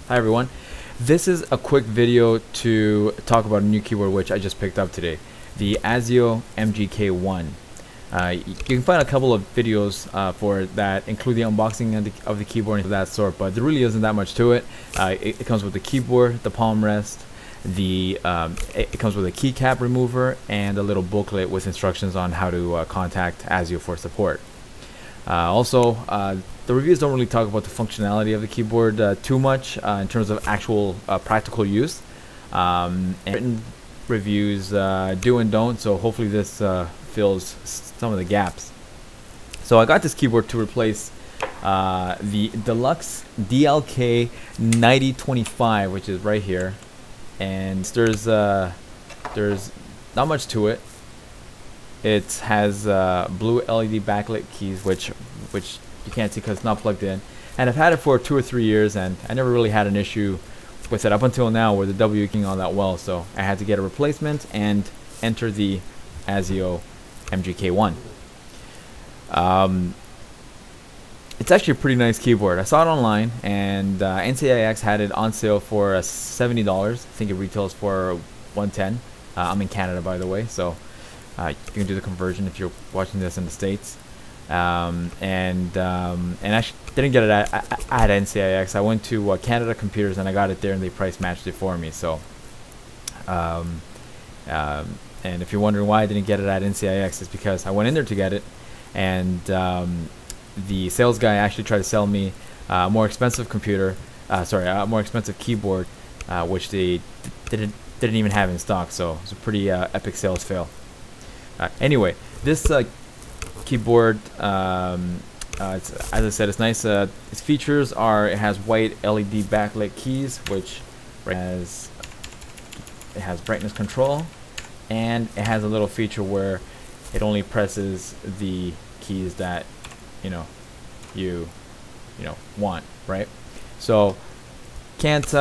Hi everyone, this is a quick video to talk about a new keyboard which I just picked up today, the AZIO MGK 1. You can find a couple of videos for that include the unboxing of the keyboard and of that sort, but there really isn't that much to it. It comes with the keyboard, the palm rest, it comes with a keycap remover, and a little booklet with instructions on how to contact AZIO for support. The reviews don't really talk about the functionality of the keyboard too much in terms of actual practical use. And written reviews do and don't, so hopefully this fills some of the gaps. So I got this keyboard to replace the deluxe DLK 9025, which is right here, and there's not much to it. It has blue LED backlit keys, which you can't see because it's not plugged in, and I've had it for 2 or 3 years, and I never really had an issue with it up until now, where the W working all that well. So I had to get a replacement and enter the AZIO MGK 1. It's actually a pretty nice keyboard. I saw it online, and NCIX had it on sale for $70. I think it retails for $110. I'm in Canada, by the way, so you can do the conversion if you're watching this in the States. And actually didn't get it at NCIX. I went to Canada Computers and I got it there, and they price matched it for me. So and if you're wondering why I didn't get it at NCIX, it's because I went in there to get it, and the sales guy actually tried to sell me a more expensive more expensive keyboard, which they didn't even have in stock. So it's a pretty epic sales fail. Anyway, this keyboard, as I said, it's nice. Its features are: it has white LED backlit keys, which it has brightness control, and it has a little feature where it only presses the keys that you want, right? So can't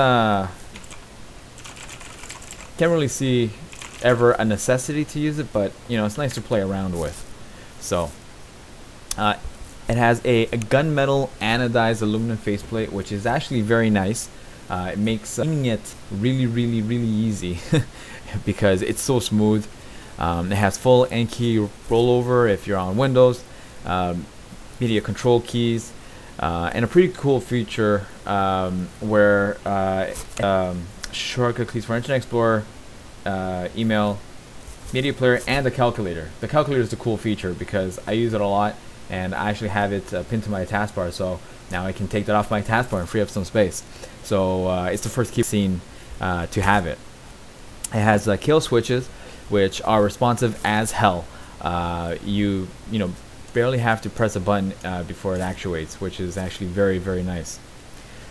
really see ever a necessity to use it, but it's nice to play around with. So it has a gunmetal anodized aluminum faceplate, which is actually very nice. It makes using it really easy because it's so smooth. It has full N key rollover if you're on Windows, media control keys, and a pretty cool feature where shortcut keys for Internet Explorer, email, media player, and the calculator. The calculator is a cool feature because I use it a lot, and I actually have it pinned to my taskbar, so now I can take that off my taskbar and free up some space. So it's the first keyboard I've seen to have it. It has kill switches, which are responsive as hell. You barely have to press a button before it actuates, which is actually very nice.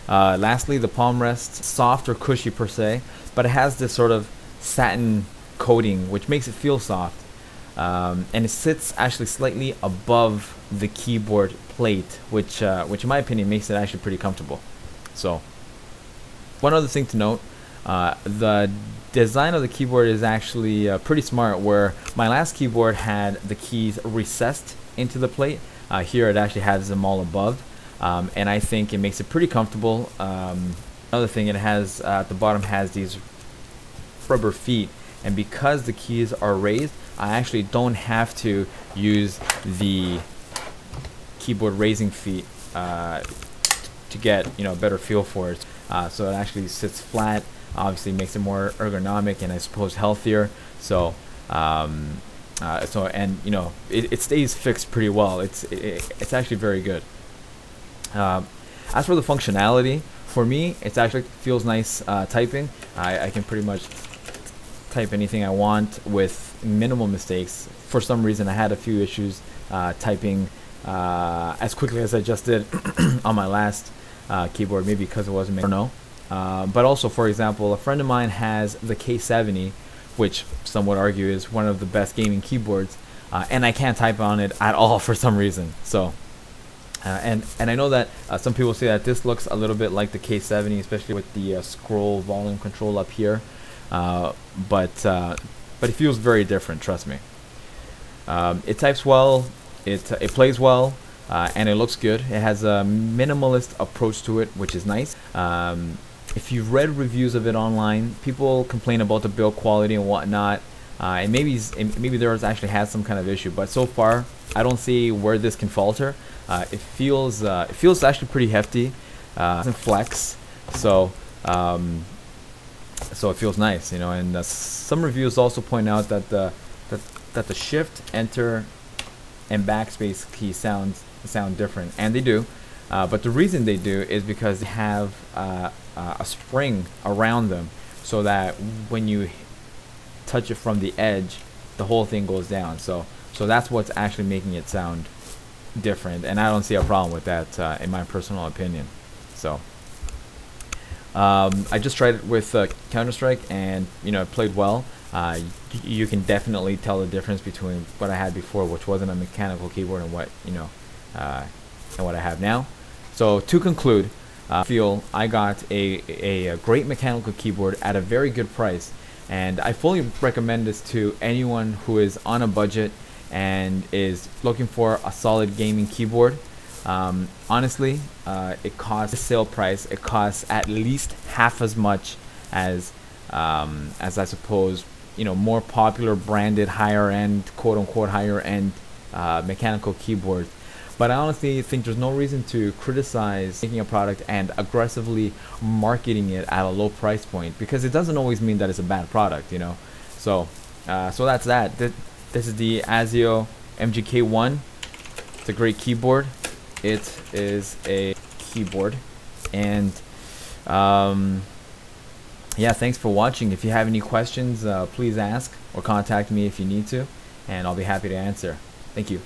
Lastly, the palm rest, soft or cushy per se, but it has this sort of satin coating which makes it feel soft, and it sits actually slightly above the keyboard plate, which in my opinion makes it actually pretty comfortable. So one other thing to note, the design of the keyboard is actually pretty smart, where my last keyboard had the keys recessed into the plate. Here it actually has them all above, and I think it makes it pretty comfortable. Another thing, it has at the bottom has these rubber feet, and because the keys are raised, I actually don't have to use the keyboard raising feet to get a better feel for it. So it actually sits flat, obviously makes it more ergonomic and I suppose healthier. So it stays fixed pretty well. It's actually very good. As for the functionality, for me, it actually feels nice typing. I can pretty much type anything I want with minimal mistakes. For some reason, I had a few issues typing as quickly as I just did on my last keyboard, maybe because it wasn't made, I don't know. But also, for example, a friend of mine has the K70, which some would argue is one of the best gaming keyboards, and I can't type on it at all for some reason. So and I know that some people say that this looks a little bit like the K70, especially with the scroll volume control up here, but it feels very different, trust me. It types well, it plays well, and it looks good. It has a minimalist approach to it, which is nice. if you've read reviews of it online, people complain about the build quality and whatnot, and maybe theirs actually has some kind of issue. But so far, I don't see where this can falter. It feels actually pretty hefty, and flex, so so it feels nice, you know. And some reviews also point out that the shift, enter, and backspace keys sound different, and they do. But the reason they do is because they have a spring around them, so that when you touch it from the edge, the whole thing goes down. So that's what's actually making it sound different, and I don't see a problem with that, in my personal opinion. So I just tried it with Counter-Strike, and you know, it played well. You can definitely tell the difference between what I had before, which wasn't a mechanical keyboard, and what and what I have now. So to conclude, I feel I got a great mechanical keyboard at a very good price, and I fully recommend this to anyone who is on a budget and is looking for a solid gaming keyboard. Honestly, it costs a sale price. It costs at least half as much as I suppose, you know, more popular branded higher end, quote unquote higher end mechanical keyboards. But I honestly think there's no reason to criticize making a product and aggressively marketing it at a low price point, because it doesn't always mean that it's a bad product, you know. So that's that. This is the AZIO MGK1. It's a great keyboard. It is a keyboard, and yeah, thanks for watching. If you have any questions, please ask or contact me if you need to, and I'll be happy to answer. Thank you.